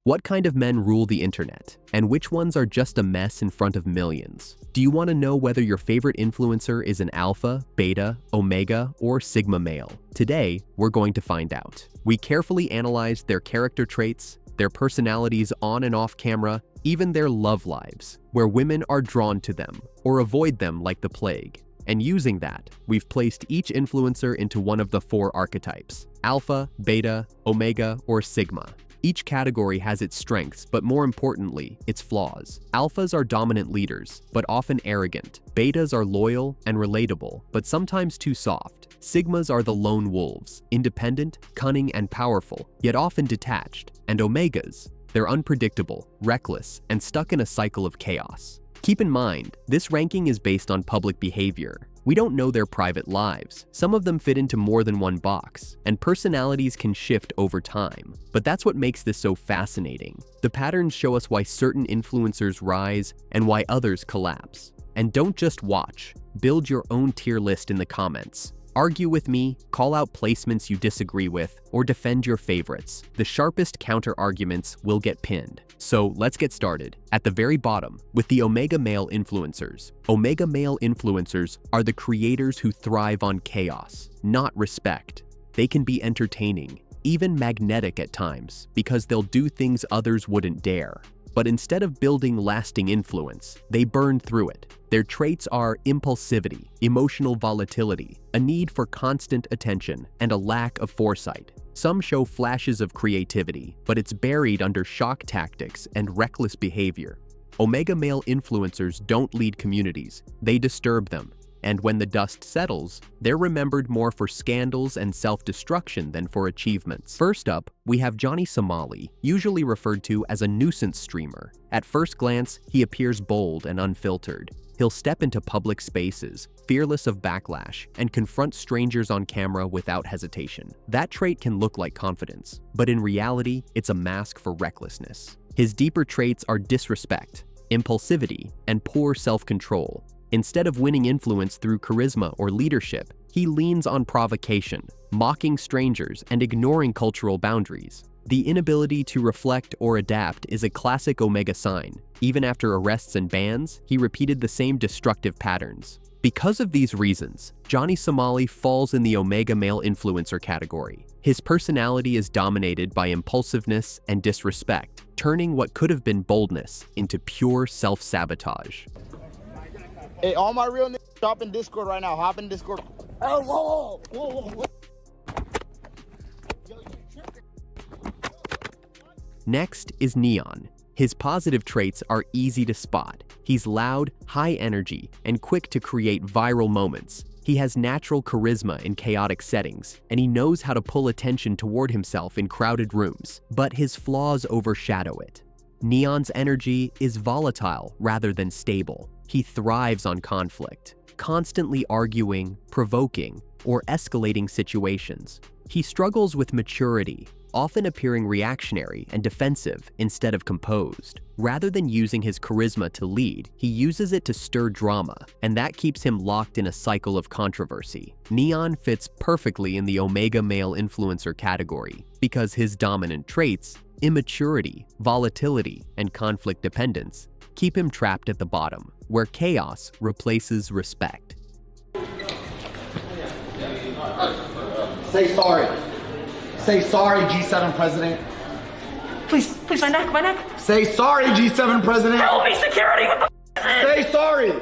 What kind of men rule the internet, and which ones are just a mess in front of millions? Do you want to know whether your favorite influencer is an alpha, beta, omega, or sigma male? Today, we're going to find out. We carefully analyzed their character traits, their personalities on and off camera, even their love lives, where women are drawn to them or avoid them like the plague. And using that, we've placed each influencer into one of the four archetypes: alpha, beta, omega, or sigma. Each category has its strengths, but more importantly, its flaws. Alphas are dominant leaders, but often arrogant. Betas are loyal and relatable, but sometimes too soft. Sigmas are the lone wolves, independent, cunning, and powerful, yet often detached. And omegas, they're unpredictable, reckless, and stuck in a cycle of chaos. Keep in mind, this ranking is based on public behavior. We don't know their private lives. Some of them fit into more than one box, and personalities can shift over time. But that's what makes this so fascinating. The patterns show us why certain influencers rise and why others collapse. And don't just watch, build your own tier list in the comments. Argue with me, call out placements you disagree with, or defend your favorites. The sharpest counter-arguments will get pinned. So let's get started. At the very bottom, with the Omega Male influencers. Omega Male influencers are the creators who thrive on chaos, not respect. They can be entertaining, even magnetic at times, because they'll do things others wouldn't dare. But instead of building lasting influence, they burn through it. Their traits are impulsivity, emotional volatility, a need for constant attention, and a lack of foresight. Some show flashes of creativity, but it's buried under shock tactics and reckless behavior. Omega Male influencers don't lead communities, they disturb them. And when the dust settles, they're remembered more for scandals and self-destruction than for achievements. First up, we have Johnny Somali, usually referred to as a nuisance streamer. At first glance, he appears bold and unfiltered. He'll step into public spaces, fearless of backlash, and confront strangers on camera without hesitation. That trait can look like confidence, but in reality, it's a mask for recklessness. His deeper traits are disrespect, impulsivity, and poor self-control. Instead of winning influence through charisma or leadership, he leans on provocation, mocking strangers and ignoring cultural boundaries. The inability to reflect or adapt is a classic Omega sign. Even after arrests and bans, he repeated the same destructive patterns. Because of these reasons, Johnny Somali falls in the Omega Male influencer category. His personality is dominated by impulsiveness and disrespect, turning what could have been boldness into pure self-sabotage. Hey, all my real niggas drop in Discord right now. Hop in Discord. Oh, whoa, whoa, whoa, whoa. Next is Neon. His positive traits are easy to spot. He's loud, high energy, and quick to create viral moments. He has natural charisma in chaotic settings, and he knows how to pull attention toward himself in crowded rooms. But his flaws overshadow it. Neon's energy is volatile rather than stable. He thrives on conflict, constantly arguing, provoking, or escalating situations. He struggles with maturity, often appearing reactionary and defensive instead of composed. Rather than using his charisma to lead, he uses it to stir drama, and that keeps him locked in a cycle of controversy. Neon fits perfectly in the Omega Male influencer category because his dominant traits, immaturity, volatility, and conflict dependence, keep him trapped at the bottom, where chaos replaces respect. Say sorry. Say sorry, G7 president. Please, my neck. Say sorry, G7 president. Help me, security, what the Say sorry.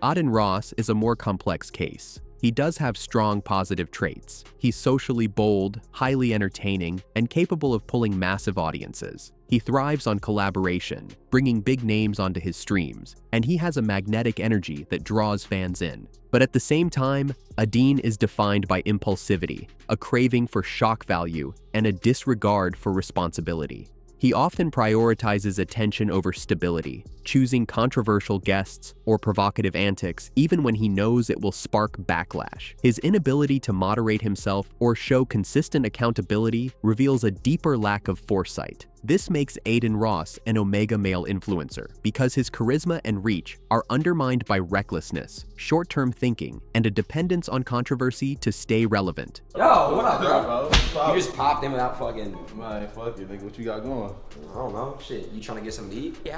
Aden Ross is a more complex case. He does have strong positive traits. He's socially bold, highly entertaining, and capable of pulling massive audiences. He thrives on collaboration, bringing big names onto his streams, and he has a magnetic energy that draws fans in. But at the same time, Aden is defined by impulsivity, a craving for shock value, and a disregard for responsibility. He often prioritizes attention over stability, choosing controversial guests or provocative antics even when he knows it will spark backlash. His inability to moderate himself or show consistent accountability reveals a deeper lack of foresight. This makes Adin Ross an omega male influencer because his charisma and reach are undermined by recklessness, short-term thinking, and a dependence on controversy to stay relevant. Yo, what up, bro? You just popped in without fucking... Man, fuck you, nigga. What you got going? I don't know. Shit, you trying to get something to eat? Yeah.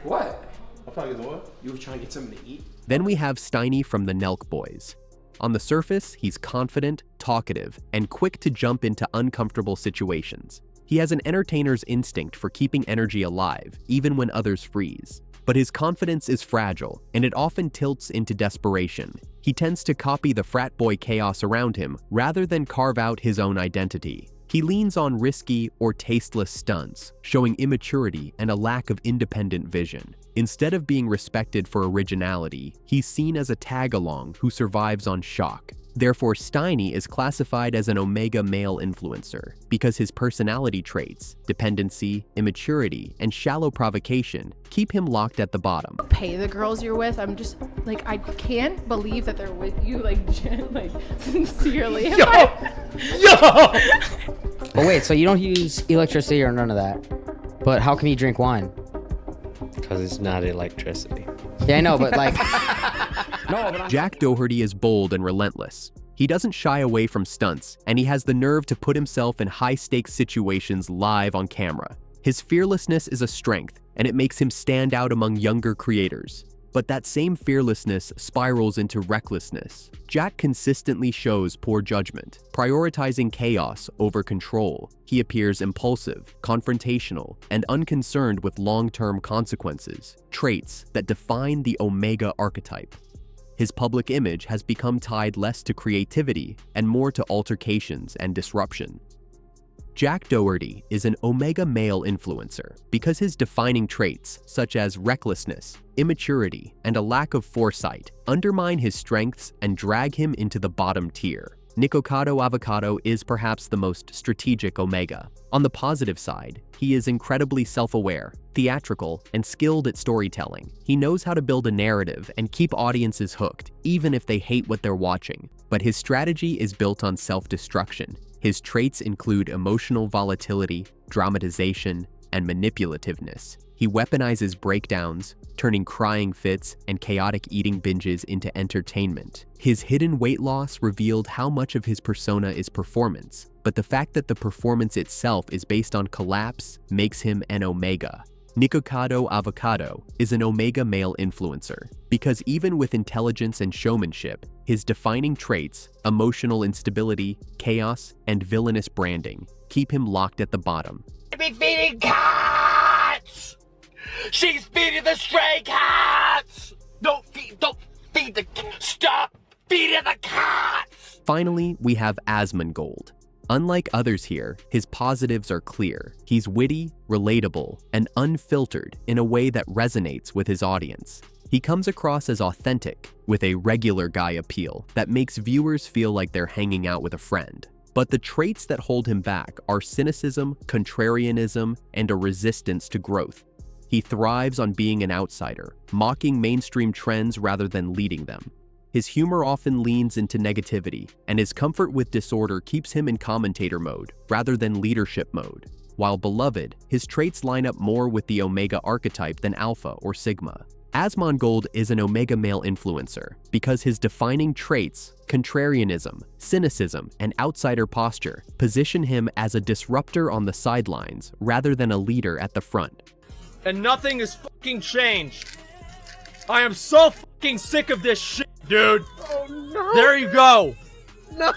What? I'm trying to get some what? You were trying to get something to eat? Then we have Steiny from the Nelk Boys. On the surface, he's confident, talkative, and quick to jump into uncomfortable situations. He has an entertainer's instinct for keeping energy alive, even when others freeze. But his confidence is fragile, and it often tilts into desperation. He tends to copy the frat boy chaos around him rather than carve out his own identity. He leans on risky or tasteless stunts, showing immaturity and a lack of independent vision. Instead of being respected for originality, he's seen as a tag-along who survives on shock. Therefore, Steiny is classified as an omega male influencer because his personality traits, dependency, immaturity, and shallow provocation keep him locked at the bottom. Pay the girls you're with. I'm just like, I can't believe that they're with you, like sincerely. Yo! But wait, so you don't use electricity or none of that? But how can you drink wine? Because it's not electricity. Yeah, I know, but like... No, but Jack Doherty is bold and relentless. He doesn't shy away from stunts, and he has the nerve to put himself in high-stakes situations live on camera. His fearlessness is a strength, and it makes him stand out among younger creators. But that same fearlessness spirals into recklessness. Jack consistently shows poor judgment, prioritizing chaos over control. He appears impulsive, confrontational, and unconcerned with long-term consequences, traits that define the Omega archetype. His public image has become tied less to creativity and more to altercations and disruption. Jack Doherty is an omega male influencer because his defining traits, such as recklessness, immaturity, and a lack of foresight, undermine his strengths and drag him into the bottom tier. Nikocado Avocado is perhaps the most strategic omega. On the positive side, he is incredibly self-aware, theatrical, and skilled at storytelling. He knows how to build a narrative and keep audiences hooked, even if they hate what they're watching. But his strategy is built on self-destruction. His traits include emotional volatility, dramatization, and manipulativeness. He weaponizes breakdowns, turning crying fits and chaotic eating binges into entertainment. His hidden weight loss revealed how much of his persona is performance, but the fact that the performance itself is based on collapse makes him an omega. Nikocado Avocado is an omega male influencer because even with intelligence and showmanship, his defining traits, emotional instability, chaos, and villainous branding, keep him locked at the bottom. Be feeding cats! She's feeding the stray cats! Don't feed the stop feeding the cats! Finally, we have Asmongold. Unlike others here, his positives are clear. He's witty, relatable, and unfiltered in a way that resonates with his audience. He comes across as authentic, with a regular guy appeal that makes viewers feel like they're hanging out with a friend. But the traits that hold him back are cynicism, contrarianism, and a resistance to growth. He thrives on being an outsider, mocking mainstream trends rather than leading them. His humor often leans into negativity, and his comfort with disorder keeps him in commentator mode rather than leadership mode. While beloved, his traits line up more with the Omega archetype than Alpha or Sigma. Asmongold is an Omega male influencer because his defining traits, contrarianism, cynicism, and outsider posture, position him as a disruptor on the sidelines rather than a leader at the front. And nothing is fucking changed. I am so fucking sick of this shit, dude. Oh no. There you go. No.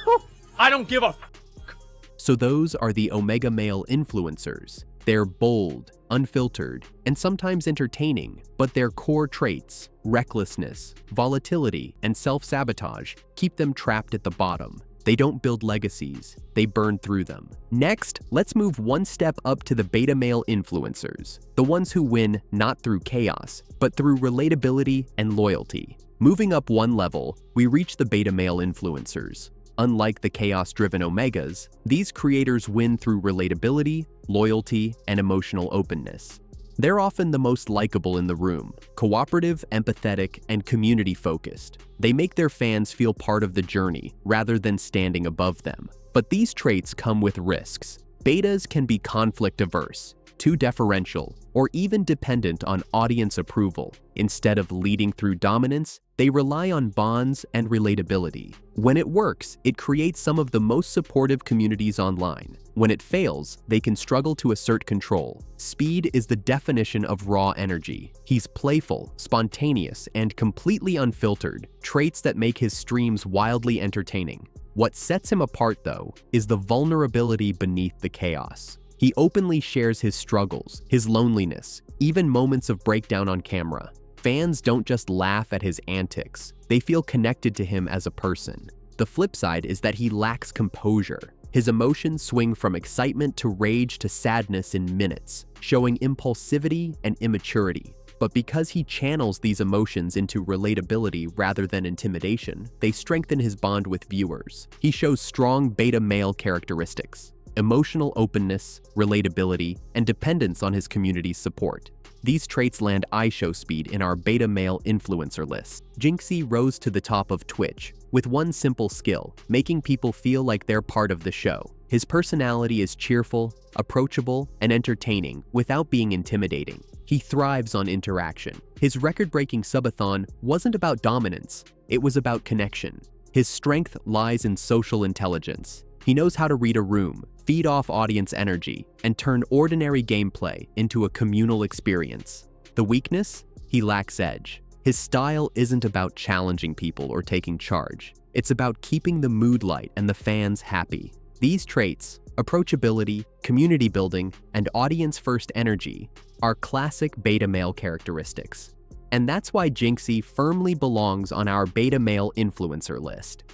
I don't give a fuck. So those are the Omega male influencers. They're bold, unfiltered, and sometimes entertaining, but their core traits, recklessness, volatility, and self-sabotage, keep them trapped at the bottom. They don't build legacies, they burn through them. Next, let's move one step up to the beta male influencers, the ones who win not through chaos, but through relatability and loyalty. Moving up one level, we reach the beta male influencers. Unlike the chaos-driven omegas, these creators win through relatability, loyalty, and emotional openness. They're often the most likable in the room, cooperative, empathetic, and community-focused. They make their fans feel part of the journey rather than standing above them. But these traits come with risks. Betas can be conflict-averse, too deferential, or even dependent on audience approval. Instead of leading through dominance, they rely on bonds and relatability. When it works, it creates some of the most supportive communities online. When it fails, they can struggle to assert control. Speed is the definition of raw energy. He's playful, spontaneous, and completely unfiltered, traits that make his streams wildly entertaining. What sets him apart, though, is the vulnerability beneath the chaos. He openly shares his struggles, his loneliness, even moments of breakdown on camera. Fans don't just laugh at his antics, they feel connected to him as a person. The flip side is that he lacks composure. His emotions swing from excitement to rage to sadness in minutes, showing impulsivity and immaturity. But because he channels these emotions into relatability rather than intimidation, they strengthen his bond with viewers. He shows strong beta male characteristics: emotional openness, relatability, and dependence on his community's support. These traits land iShow Speed in our beta male influencer list. Jynxzi rose to the top of Twitch with one simple skill: making people feel like they're part of the show. His personality is cheerful, approachable, and entertaining without being intimidating. He thrives on interaction. His record-breaking subathon wasn't about dominance, it was about connection. His strength lies in social intelligence. He knows how to read a room, feed off audience energy, and turn ordinary gameplay into a communal experience. The weakness? He lacks edge. His style isn't about challenging people or taking charge. It's about keeping the mood light and the fans happy. These traits, approachability, community building, and audience-first energy, are classic beta male characteristics. And that's why Jynxzi firmly belongs on our beta male influencer list.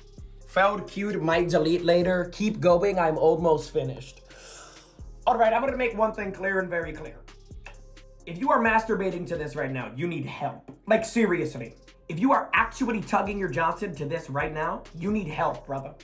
Failed queued, might delete later. Keep going, I'm almost finished. All right, I'm gonna make one thing clear and very clear. If you are masturbating to this right now, you need help. Like, seriously. If you are actually tugging your Johnson to this right now, you need help, brother.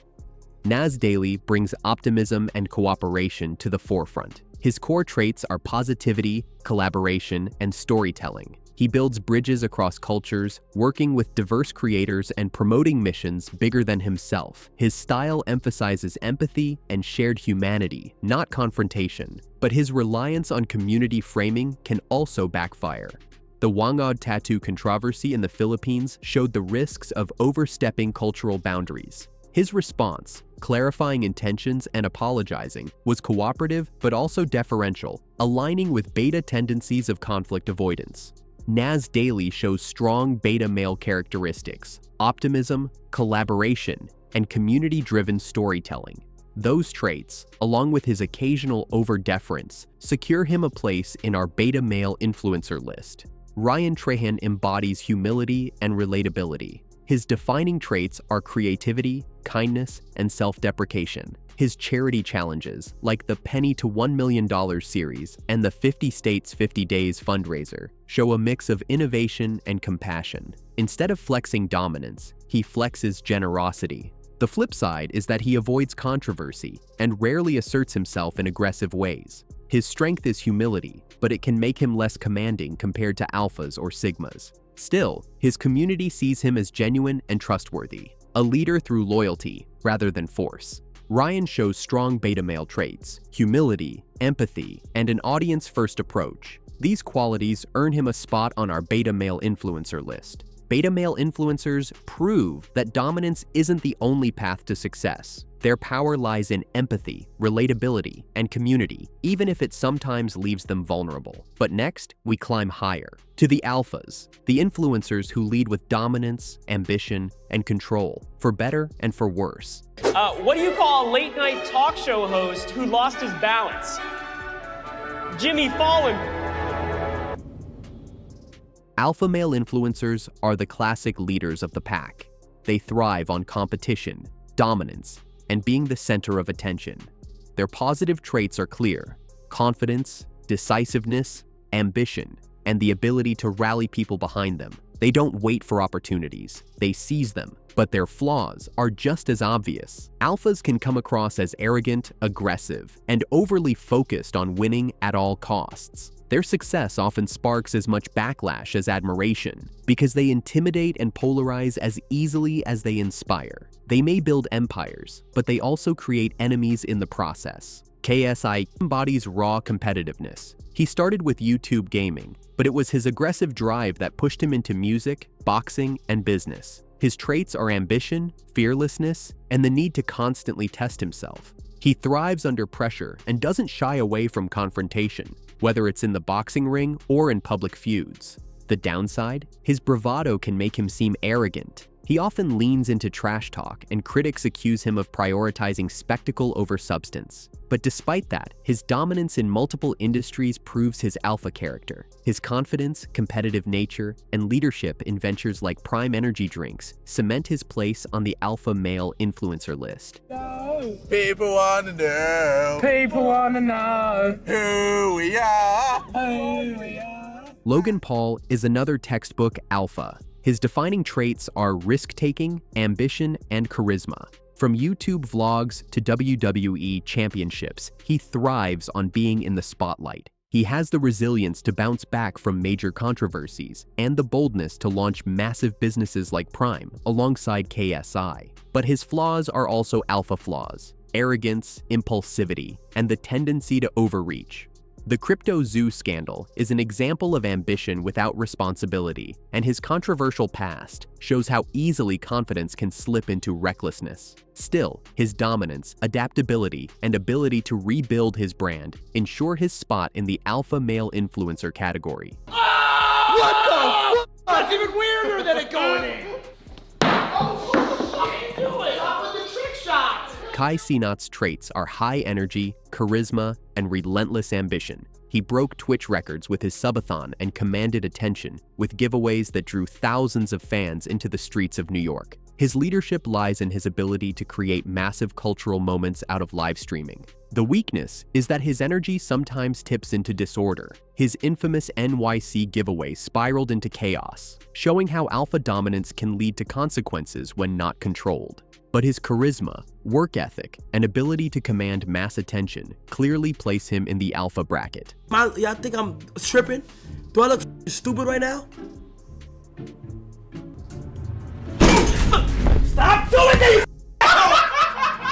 Naz Daily brings optimism and cooperation to the forefront. His core traits are positivity, collaboration, and storytelling. He builds bridges across cultures, working with diverse creators and promoting missions bigger than himself. His style emphasizes empathy and shared humanity, not confrontation. But his reliance on community framing can also backfire. The Wangod tattoo controversy in the Philippines showed the risks of overstepping cultural boundaries. His response, clarifying intentions and apologizing, was cooperative but also deferential, aligning with beta tendencies of conflict avoidance. Naz Daily shows strong beta male characteristics: optimism, collaboration, and community-driven storytelling. Those traits, along with his occasional over-deference, secure him a place in our beta male influencer list. Ryan Trahan embodies humility and relatability. His defining traits are creativity, kindness, and self-deprecation. His charity challenges, like the Penny to $1 Million series and the 50 States 50 Days fundraiser, show a mix of innovation and compassion. Instead of flexing dominance, he flexes generosity. The flip side is that he avoids controversy and rarely asserts himself in aggressive ways. His strength is humility, but it can make him less commanding compared to alphas or sigmas. Still, his community sees him as genuine and trustworthy, a leader through loyalty rather than force. Ryan shows strong beta male traits: humility, empathy, and an audience-first approach. These qualities earn him a spot on our beta male influencer list. Beta male influencers prove that dominance isn't the only path to success. Their power lies in empathy, relatability, and community, even if it sometimes leaves them vulnerable. But next, we climb higher, to the alphas, the influencers who lead with dominance, ambition, and control, for better and for worse. What do you call a late-night talk show host who lost his balance? Jimmy Fallon. Alpha male influencers are the classic leaders of the pack. They thrive on competition, dominance, and being the center of attention. Their positive traits are clear: confidence, decisiveness, ambition, and the ability to rally people behind them. They don't wait for opportunities, they seize them. But their flaws are just as obvious. Alphas can come across as arrogant, aggressive, and overly focused on winning at all costs. Their success often sparks as much backlash as admiration, because they intimidate and polarize as easily as they inspire. They may build empires, but they also create enemies in the process. KSI embodies raw competitiveness. He started with YouTube gaming, but it was his aggressive drive that pushed him into music, boxing, and business. His traits are ambition, fearlessness, and the need to constantly test himself. He thrives under pressure and doesn't shy away from confrontation, whether it's in the boxing ring or in public feuds. The downside? His bravado can make him seem arrogant. He often leans into trash talk, and critics accuse him of prioritizing spectacle over substance. But despite that, his dominance in multiple industries proves his alpha character. His confidence, competitive nature, and leadership in ventures like Prime Energy drinks cement his place on the alpha male influencer list. People wanna know. People wanna know Who we are. Who we are. Logan Paul is another textbook alpha. His defining traits are risk-taking, ambition, and charisma. From YouTube vlogs to WWE championships, he thrives on being in the spotlight. He has the resilience to bounce back from major controversies and the boldness to launch massive businesses like Prime alongside KSI. But his flaws are also alpha flaws: arrogance, impulsivity, and the tendency to overreach. The Crypto Zoo scandal is an example of ambition without responsibility, and his controversial past shows how easily confidence can slip into recklessness. Still, his dominance, adaptability, and ability to rebuild his brand ensure his spot in the alpha male influencer category. What the fuck? That's even weirder than it going in. Oh, do it. Up with the trick shot. Kai Cenat's traits are high energy, charisma, and relentless ambition. He broke Twitch records with his subathon and commanded attention with giveaways that drew thousands of fans into the streets of New York. His leadership lies in his ability to create massive cultural moments out of live streaming. The weakness is that his energy sometimes tips into disorder. His infamous NYC giveaway spiraled into chaos, showing how alpha dominance can lead to consequences when not controlled. But his charisma, work ethic, and ability to command mass attention clearly place him in the alpha bracket. Y'all think I'm tripping? Do I look stupid right now? Stop doing this!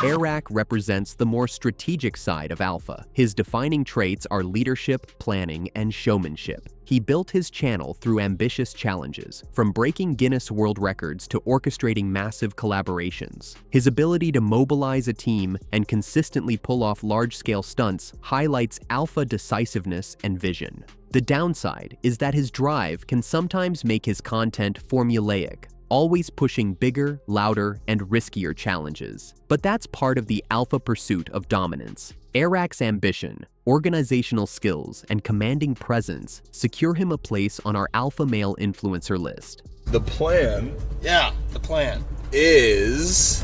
Airrack represents the more strategic side of alpha. His defining traits are leadership, planning, and showmanship. He built his channel through ambitious challenges, from breaking Guinness World Records to orchestrating massive collaborations. His ability to mobilize a team and consistently pull off large-scale stunts highlights alpha decisiveness and vision. The downside is that his drive can sometimes make his content formulaic, always pushing bigger, louder, and riskier challenges. But that's part of the alpha pursuit of dominance. Airrack's ambition, organizational skills, and commanding presence secure him a place on our alpha male influencer list. The plan. Yeah, the plan. Is.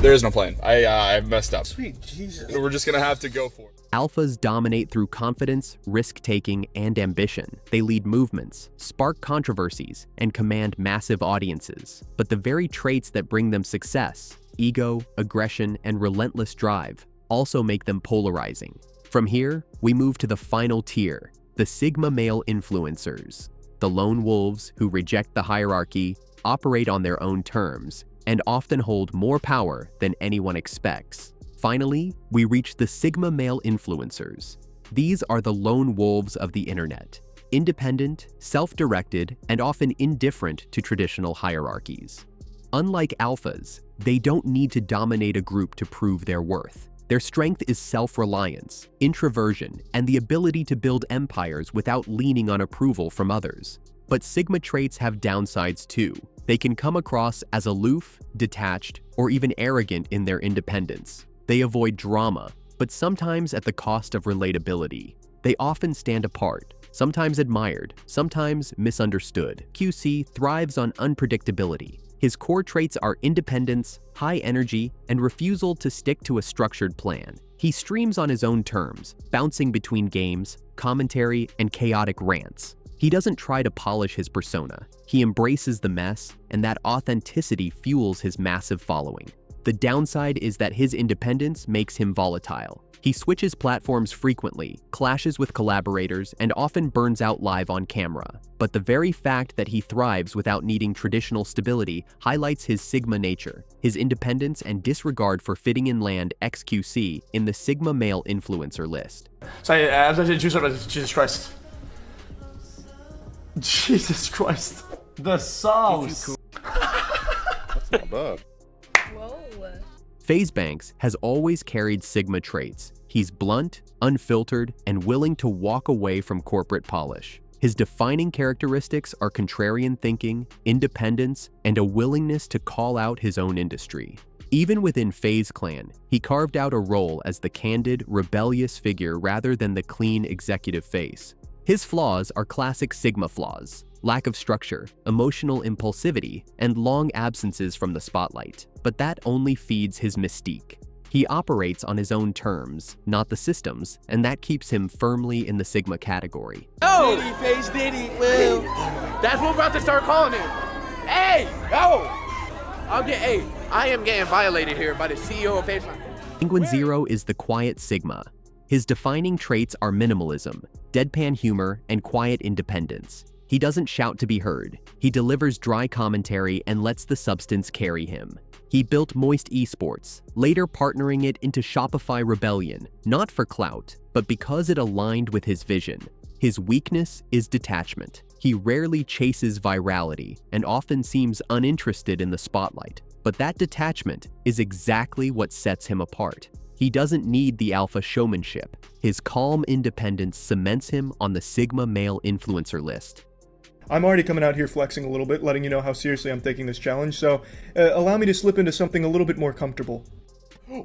There is no plan. I messed up. Sweet Jesus. We're just gonna have to go for it. Alphas dominate through confidence, risk-taking, and ambition. They lead movements, spark controversies, and command massive audiences. But the very traits that bring them success, ego, aggression, and relentless drive, also make them polarizing. From here, we move to the final tier, the Sigma male influencers. The lone wolves who reject the hierarchy, operate on their own terms, and often hold more power than anyone expects. Finally, we reach the Sigma male influencers. These are the lone wolves of the internet, independent, self-directed, and often indifferent to traditional hierarchies. Unlike alphas, they don't need to dominate a group to prove their worth. Their strength is self-reliance, introversion, and the ability to build empires without leaning on approval from others. But Sigma traits have downsides too. They can come across as aloof, detached, or even arrogant in their independence. They avoid drama, but sometimes at the cost of relatability. They often stand apart, sometimes admired, sometimes misunderstood. QC thrives on unpredictability. His core traits are independence, high energy, and refusal to stick to a structured plan. He streams on his own terms, bouncing between games, commentary, and chaotic rants. He doesn't try to polish his persona. He embraces the mess, and that authenticity fuels his massive following. The downside is that his independence makes him volatile. He switches platforms frequently, clashes with collaborators, and often burns out live on camera. But the very fact that he thrives without needing traditional stability highlights his Sigma nature, his independence and disregard for fitting in land XQC in the Sigma male influencer list. Jesus Christ. Jesus Christ. The sauce. That's not bad. FaZe Banks has always carried Sigma traits. He's blunt, unfiltered, and willing to walk away from corporate polish. His defining characteristics are contrarian thinking, independence, and a willingness to call out his own industry. Even within FaZe Clan, he carved out a role as the candid, rebellious figure rather than the clean executive face. His flaws are classic Sigma flaws: lack of structure, emotional impulsivity, and long absences from the spotlight. But that only feeds his mystique. He operates on his own terms, not the system's, and that keeps him firmly in the Sigma category. Oh! Diddy, FaZe Diddy, Will. That's what we're about to start calling him. Hey! Oh! I am getting violated here by the CEO of FaZe. Penguin Zero is the quiet Sigma. His defining traits are minimalism, deadpan humor, and quiet independence. He doesn't shout to be heard. He delivers dry commentary and lets the substance carry him. He built Moist Esports, later partnering it into Shopify Rebellion, not for clout, but because it aligned with his vision. His weakness is detachment. He rarely chases virality and often seems uninterested in the spotlight. But that detachment is exactly what sets him apart. He doesn't need the alpha showmanship. His calm independence cements him on the Sigma male influencer list. I'm already coming out here flexing a little bit, letting you know how seriously I'm taking this challenge, so allow me to slip into something a little bit more comfortable. Woo!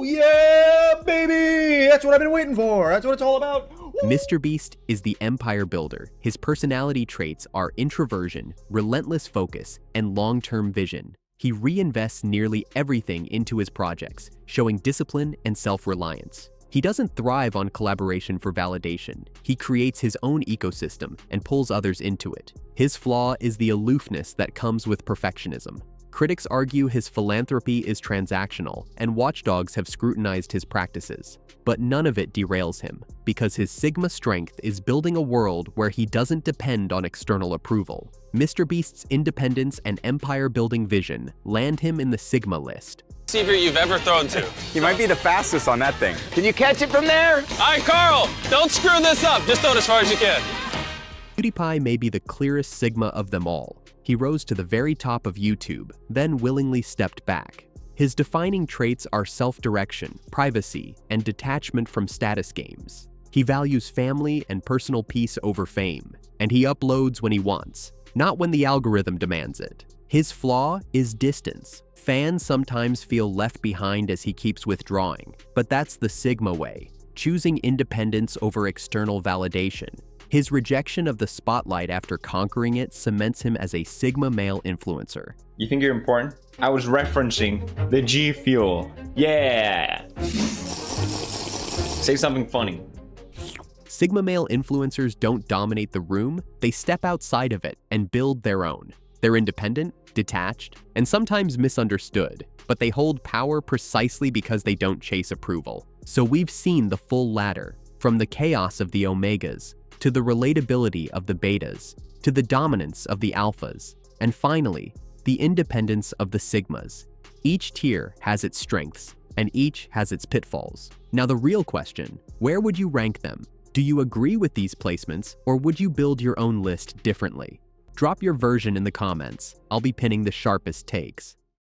Yeah, baby! That's what I've been waiting for. That's what it's all about. Mr. Beast is the empire builder. His personality traits are introversion, relentless focus, and long-term vision. He reinvests nearly everything into his projects, showing discipline and self-reliance. He doesn't thrive on collaboration for validation. He creates his own ecosystem and pulls others into it. His flaw is the aloofness that comes with perfectionism. Critics argue his philanthropy is transactional, and watchdogs have scrutinized his practices. But none of it derails him, because his Sigma strength is building a world where he doesn't depend on external approval. Mr. Beast's independence and empire-building vision land him in the Sigma list. Receiver you've ever thrown to. He might be the fastest on that thing. Can you catch it from there? All right, Carl, don't screw this up. Just throw it as far as you can. PewDiePie may be the clearest Sigma of them all. He rose to the very top of YouTube, then willingly stepped back. His defining traits are self-direction, privacy, and detachment from status games. He values family and personal peace over fame, and he uploads when he wants, not when the algorithm demands it. His flaw is distance. Fans sometimes feel left behind as he keeps withdrawing, but that's the Sigma way, choosing independence over external validation. His rejection of the spotlight after conquering it cements him as a Sigma male influencer. You think you're important? I was referencing the G Fuel. Yeah! Say something funny. Sigma male influencers don't dominate the room, they step outside of it and build their own. They're independent, detached, and sometimes misunderstood, but they hold power precisely because they don't chase approval. So we've seen the full ladder, from the chaos of the Omegas, to the relatability of the Betas, to the dominance of the Alphas, and finally, the independence of the Sigmas. Each tier has its strengths, and each has its pitfalls. Now the real question, where would you rank them? Do you agree with these placements, or would you build your own list differently? Drop your version in the comments. I'll be pinning the sharpest takes.